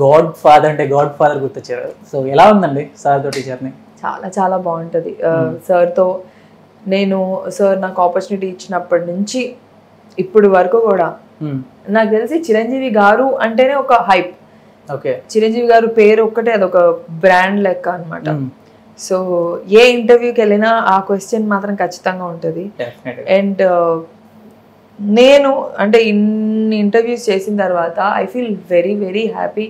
God father అంటే God father గుర్తొచ్చారు. So ఎలా ఉందండి సార్ తోటి జర్నీ? చాలా చాలా బాగుంటుంది. సార్తో నేను సార్ నాకు ఆపర్చునిటీ ఇచ్చినప్పటి నుంచి ఇప్పుడు వరకు కూడా నాకు తెలిసి చిరంజీవి గారు అంటేనే ఒక హైప్. ఓకే, చిరంజీవి గారు పేరు ఒక్కటే అదొక బ్రాండ్ లెక్క అనమాట. సో ఏ ఇంటర్వ్యూకి వెళ్ళినా ఆ క్వశ్చన్ మాత్రం ఖచ్చితంగా ఉంటుంది. అండ్ నేను అంటే ఇన్ని ఇంటర్వ్యూస్ చేసిన తర్వాత I feel very very happy.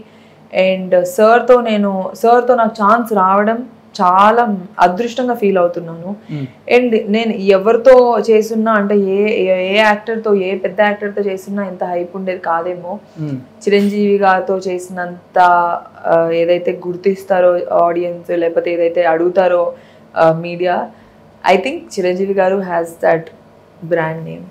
And సార్తో నాకు ఛాన్స్ రావడం చాలా అదృష్టంగా ఫీల్ అవుతున్నాను. అండ్ నేను ఎవరితో చేస్తున్నా అంటే ఏ యాక్టర్తో ఏ పెద్ద యాక్టర్తో చేస్తున్నా ఎంత హైప్ ఉండేది కాదేమో. చిరంజీవి గారితో చేసినంత ఏదైతే గుర్తిస్తారో ఆడియన్స్, లేకపోతే ఏదైతే అడుగుతారో మీడియా, ఐ థింక్ చిరంజీవి గారు has that brand name.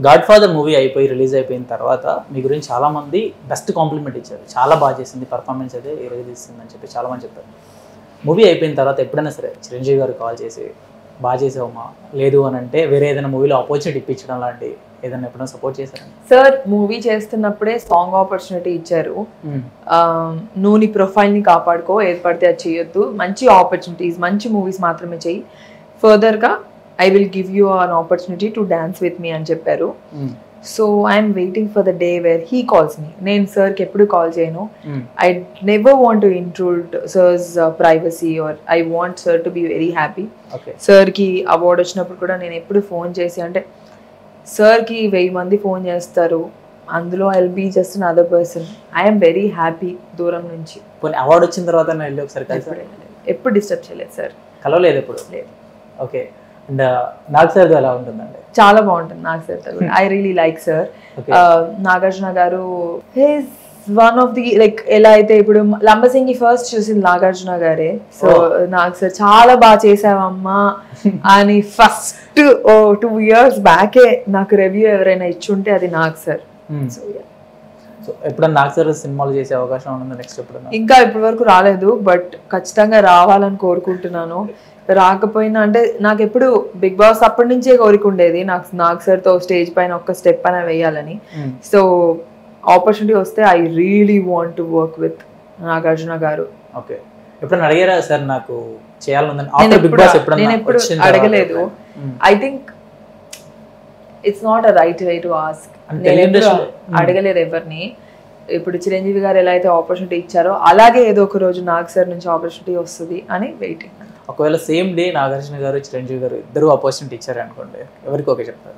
God father movie release అయిపోయిన తర్వాత మీ గురించి చాలామంది బెస్ట్ కాంప్లిమెంట్ ఇచ్చారు. చాలా బాగా చేసింది, పర్ఫార్మెన్స్ అయితే తీసింది అని చెప్పి చాలామంది చెప్పారు. మూవీ అయిపోయిన తర్వాత ఎప్పుడైనా సరే చిరంజీవి గారు కాల్ చేసి బాగా చేసావమ్మా, లేదు అని అంటే వేరే ఏదైనా మూవీలో ఆపర్చునిటీ ఇప్పించడం లాంటి ఏదైనా ఎప్పుడైనా సపోర్ట్ చేశారండి? సార్ మూవీ చేస్తున్నప్పుడే సాంగ్ ఆపర్చునిటీ ఇచ్చారు. నువ్వు నీ ప్రొఫైల్ని కాపాడుకో, ఏది పడితే అది చేయొద్దు, మంచి ఆపర్చునిటీస్ మంచి మూవీస్ మాత్రమే చెయ్యి, ఫర్దర్గా I will give you an opportunity to dance with me అని చెప్పారు. So I'm waiting for the day where he calls me. నేను సార్కి ఎప్పుడు కాల్ చేయను. I never want to intrude sir's privacy or I want sir to be very happy. సార్కి award వచ్చినప్పుడు కూడా నేను ఎప్పుడు ఫోన్ చేసి, అంటే సార్కి 1000 మంది ఫోన్ చేస్తారు, అందులో I will be just another person. I'm very happy దూరం నుంచి. అవార్డు వచ్చిన తర్వాత ఎప్పుడు డిస్టర్బ్ చేయలేదు సార్, కలవలేదు ఎప్పుడు? లేదు. ఓకే, అండ్ నాగ్ సార్ ఎలా ఉంటుందండి? చాలా బాగుంటుంది Nag sir. I really like sir. Nagarjuna garu his one of the like, ఎలా అయితే ఇప్పుడు లంబసింగి ఫస్ట్ చూసింది నాగార్జున గారే. సో నాగ్ సార్ చాలా బాగా చేసావమ్మా అని ఫస్ట్ 2 years బ్యాకే నాకు రివ్యూ ఎవరైనా ఇచ్చుంటే అది నాగ్ సార్. సో ఎప్పుడన్నా నాగ్ సార్ సినిమాలు చేసే అవకాశం ఉందా నెక్స్ట్? ఎప్పుడన్నా? ఇంకా ఇప్పటి వరకు రాలేదు, బట్ ఖచ్చితంగా రావాలని కోరుకుంటున్నాను. రాకపోయినా అంటే నాకు ఎప్పుడు బిగ్ బాస్ అప్పటి నుంచే కోరిక ఉండేది నాకు నాగ్ సార్తో స్టేజ్ పైన ఒక్క స్టెప్ అయినా వేయాలని. సో ఆపర్చునిటీ వస్తే I really want to work with Nagarjuna గారు. ఓకే, ఎప్పుడైనా అడిగారా సార్ నాకు చేయాలని? నేను ఎప్పుడు అడగలేదు. I think it's not a right way to ask. అడగలేదు ఎవరిని. ఇప్పుడు చిరంజీవి గారు ఎలా అయితే ఆపర్చునిటీ ఇచ్చారో అలాగే ఏదో ఒక రోజు నాగ్ సార్ నుంచి ఆపర్చునిటీ వస్తుంది అని వెయిటింగ్. ఒకవేళ సేమ్ డే నాగార్జున గారు చిరంజీవి గారు ఇద్దరు ఆపర్చునిటీ ఇచ్చారు అనుకోండి, ఎవరికి ఓకే చెప్తారు?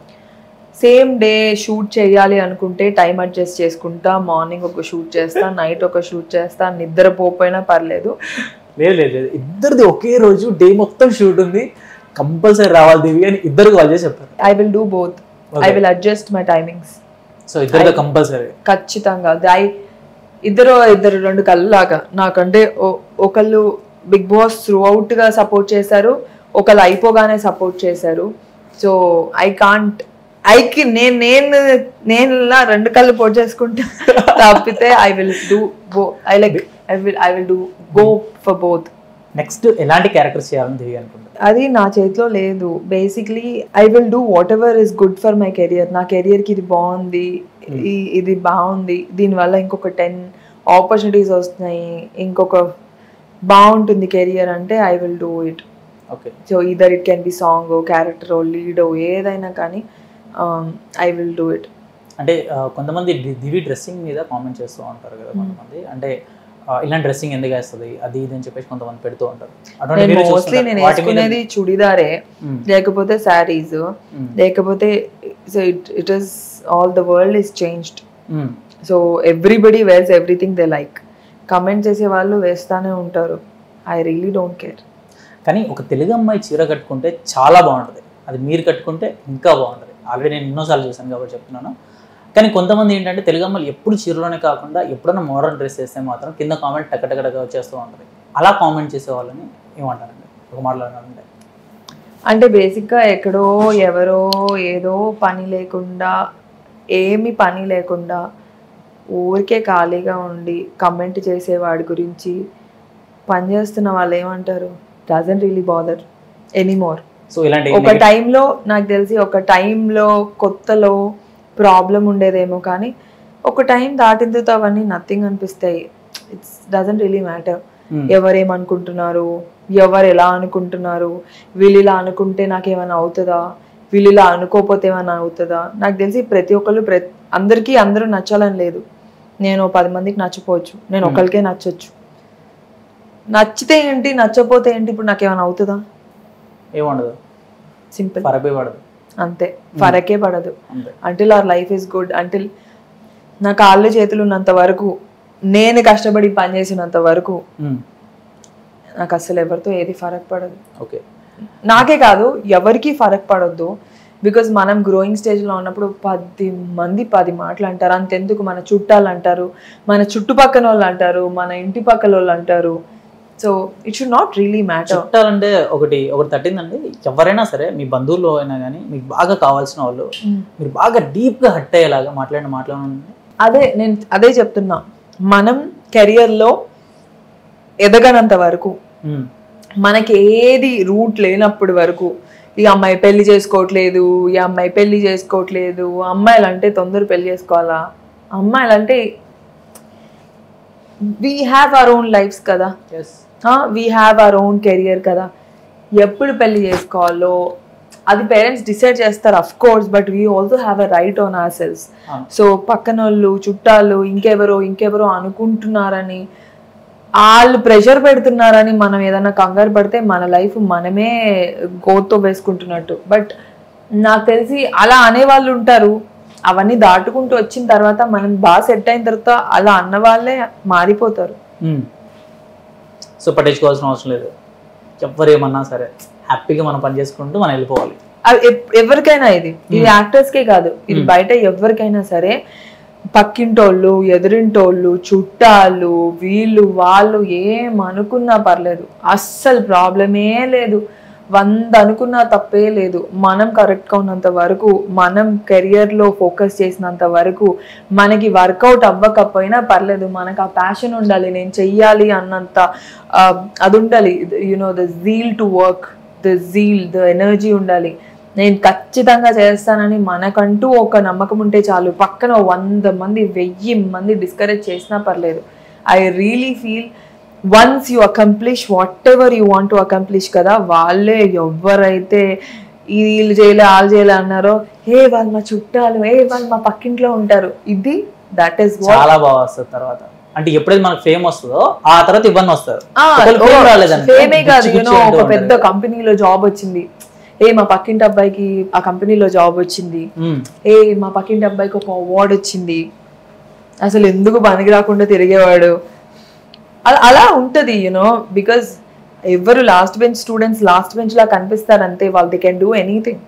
సేమ్ డే షూట్ చేయాలి అనుకుంటే టైం అడ్జస్ట్ చేసుకుంటా, మార్నింగ్ ఒక షూట్ చేస్తా, నైట్ ఒక షూట్ చేస్తా, నిద్రపోయినా పర్లేదు. లేదు లేదు లేదు, ఇద్దరిది ఒకే రోజు డే మొత్తం షూట్ ఉంది, కంపల్సరీ రావాలి దివి అని ఇద్దరు కాల్ చేసి చెప్పారు. I will do both. I will adjust my timings. So ఇద్దరు కంపల్సరీ ఖచ్చితంగా. ఇద్దరు 2 కళ్ళు లాగా. నాకంటే ఒకళ్ళు బిగ్ బాస్ త్రూ అవుట్ గా సపోర్ట్ చేశారు, ఒకళ్ళు అయిపోగానే సపోర్ట్ చేశారు. సో నేను ఇలా 2 కళ్ళు పోట్ చేసుకుంటా తప్పితే I will do go for both. Next ఎలాంటి క్యారెక్టర్స్ చేయాలని దివి అనుకుంటున్నారు? అది నా చేతిలో లేదు. Basically I will do what ever is good for my career. నా కెరియర్కి ఇది బాగుంది, ఇది బాగుంది, దీనివల్ల ఇంకొక 10 ఆపర్చునిటీస్ వస్తున్నాయి, ఇంకొక బాగుంటుంది కెరియర్ అంటే I will do it. Okay, so either it can be song, character, లీడో, ఏదైనా కానీ ఐ విల్ డూ ఇట్. అంటే కొంతమంది దివి డ్రెస్సింగ్ మీద కామెంట్ చేస్తూ ఉంటారు కదా కొంతమంది, అంటే ఇలాంటి డ్రెస్సింగ్ ఎందుకు వేస్తుంది అది ఇది అని చెప్పేసి కొంతమంది పెడుతూ ఉంటారు. మోస్ట్లీ నేను వేసుకునేది చుడిదారే, లేకపోతే శారీస్, లేకపోతే it is all the world is changed. So everybody wears everything they like. Comment చేసే వాళ్ళు వేస్తానే ఉంటారు. I really don't care. కానీ ఒక తెలుగు అమ్మాయి చీర కట్టుకుంటే చాలా బాగుంటుంది, అది మీరు కట్టుకుంటే ఇంకా బాగుంటుంది. ఆల్రెడీ నేను ఎన్నోసార్లు చూసాను కాబట్టి చెప్తున్నాను. కానీ కొంతమంది ఏంటంటే తెలుగు అమ్మాయిలు ఎప్పుడు చీరలోనే కాకుండా ఎప్పుడైనా మోడర్న్ డ్రెస్ వేస్తే మాత్రం కింద కామెంట్ టక్కటక్కడగా వచ్చేస్తూ ఉంటుంది. అలా కామెంట్ చేసే వాళ్ళని ఏమంటారండి ఒక మాట్లాడాలంటే? అంటే బేసిక్గా ఎక్కడో ఎవరో ఏదో పని లేకుండా, ఏమి పని లేకుండా ఊరికే ఖాళీగా ఉండి కమెంట్ చేసేవాడి గురించి పనిచేస్తున్న వాళ్ళు ఏమంటారు? Doesn't really bother anymore. So ఇలాంటి ఒక టైంలో నాకు తెలిసి ఒక టైంలో కొత్తలో ప్రాబ్లం ఉండేదేమో, కానీ ఒక టైం దాటిన తర్వాత అవన్నీ నథింగ్ అనిపిస్తాయి. It's doesn't really matter. ఎవరేమనుకుంటున్నారు, ఎవరు ఎలా అనుకుంటున్నారు, వీళ్ళు ఇలా అనుకుంటే నాకేమైనా అవుతుందా, వీళ్ళు ఇలా అనుకోకపోతే ఏమైనా అవుతుందా. నాకు తెలిసి ప్రతి ఒక్కళ్ళు అందరికీ అందరూ నచ్చాలని లేదు. నేను 10 మందికి నచ్చిపోవచ్చు, నేను ఒకరికే నచ్చొచ్చు. నచ్చితే ఏంటి, నచ్చకపోతే ఏంటి, ఇప్పుడు నాకేమైనా అవుతుందా? ఏముండదు, సింపుల్, ఫరకే పడదు, అంతే, ఫరకే పడదు. Until our life is good, until నా కాళ్ళు చేతులు ఉన్నంత వరకు, నేను కష్టపడి పని చేసినంత వరకు నాకు అసలు ఎవరితో ఏది ఫరక్ పడదు. ఓకే, నాకే కాదు ఎవరికి ఫరక్ పడొద్దు. బికాజ్ మనం గ్రోయింగ్ స్టేజ్లో ఉన్నప్పుడు 10 మంది 10 మాటలు అంటారు. అంతెందుకు మన చుట్టాలు అంటారు, మన చుట్టుపక్కల వాళ్ళు అంటారు, మన ఇంటి పక్కల వాళ్ళు అంటారు. So it should not really matter. చుట్టాలంటే ఒకటి తట్టిందండి. ఎవరైనా సరే, మీ బంధువులు అయినా కానీ, మీకు బాగా కావాల్సిన వాళ్ళు, మీరు బాగా డీప్గా హట్ అయ్యేలాగా మాట్లాడండి. నేను అదే చెప్తున్నా. మనం కెరియర్లో ఎదగనంత వరకు, మనకి ఏది రూట్ లేనప్పుడు వరకు, ఈ అమ్మాయి పెళ్లి చేసుకోవట్లేదు, ఈ అమ్మాయి పెళ్లి చేసుకోవట్లేదు, అమ్మాయిలు అంటే తొందర పెళ్లి చేసుకోవాలా, అమ్మాయిలు అంటే we have our own lifes కదా, we have our own career కదా. ఎప్పుడు పెళ్లి చేసుకోవాలో అది పేరెంట్స్ డిసైడ్ చేస్తారు, of course, but we also have a right on our selves. సో పక్కన వాళ్ళు, చుట్టాలు, ఇంకెవరో అనుకుంటున్నారని, వాళ్ళు ప్రెషర్ పెడుతున్నారని మనం ఏదైనా కంగారు పడితే మన లైఫ్ మనమే గోతో వేసుకుంటున్నట్టు. బట్ నాకు తెలిసి అలా అనేవాళ్ళు ఉంటారు. అవన్నీ దాటుకుంటూ వచ్చిన తర్వాత, మనం బాగా సెట్ అయిన తర్వాత అలా అన్న వాళ్ళే మారిపోతారు. సో పట్టించుకోవాల్సిన అవసరం లేదు, ఎవరేమన్నా సరే హ్యాపీగా మనం పని చేసుకుంటూ మనం వెళ్ళిపోవాలి. ఎవరికైనా ఇది యాక్టర్స్కే కాదు, ఇది బయట ఎవరికైనా సరే, పక్కింటోళ్ళు, ఎదురింటోళ్ళు, చుట్టాలు, వీళ్ళు వాళ్ళు ఏమనుకున్నా పర్లేదు, అస్సలు ప్రాబ్లమే లేదు. 100 అనుకున్నా తప్పే లేదు. మనం కరెక్ట్గా ఉన్నంత వరకు, మనం కెరియర్లో ఫోకస్ చేసినంత వరకు, మనకి వర్కౌట్ అవ్వకపోయినా పర్లేదు, మనకు ఆ ప్యాషన్ ఉండాలి, నేను చెయ్యాలి అన్నంత అది ఉండాలి. You know the zeal to work, the zeal, the energy ఉండాలి. నేను ఖచ్చితంగా చేస్తానని మనకంటూ ఒక నమ్మకం ఉంటే చాలు. పక్కన 100 మంది 1000 మంది డిస్కరేజ్ చేసినా పర్లేదు. I really feel once you accomplish what ever you want to accomplish కదా, వాళ్ళే ఎవరైతే వీళ్ళు చేయలే వాళ్ళు చేయలే అన్నారో, వాళ్ళు మా చుట్టాలు, వాళ్ళు మా పక్కింట్లో ఉంటారు, ఇది దట్ ఈస్ చాలా బాగా వస్తుంది. తర్వాత అంటే ఎప్పుడైతే మనకు ఫేమ్ వస్తుందో ఆ తర్వాత ఇవన్నీ వస్తారు. ఫేమే కాదు, యూనో ఒక పెద్ద కంపెనీలో జాబ్ వచ్చింది, మా పక్కింటి అబ్బాయికి ఆ కంపెనీలో జాబ్ వచ్చింది, మా పక్కింటి అబ్బాయికి ఒక అవార్డు వచ్చింది, అసలు ఎందుకు పనికి రాకుండా తిరిగేవాడు, అలా ఉంటుంది. యూనో బికాజ్ ఎవరు last bench students last bench లా కనిపిస్తారు అంతే, వాళ్ళు దే కెన్ డూ ఎనీథింగ్.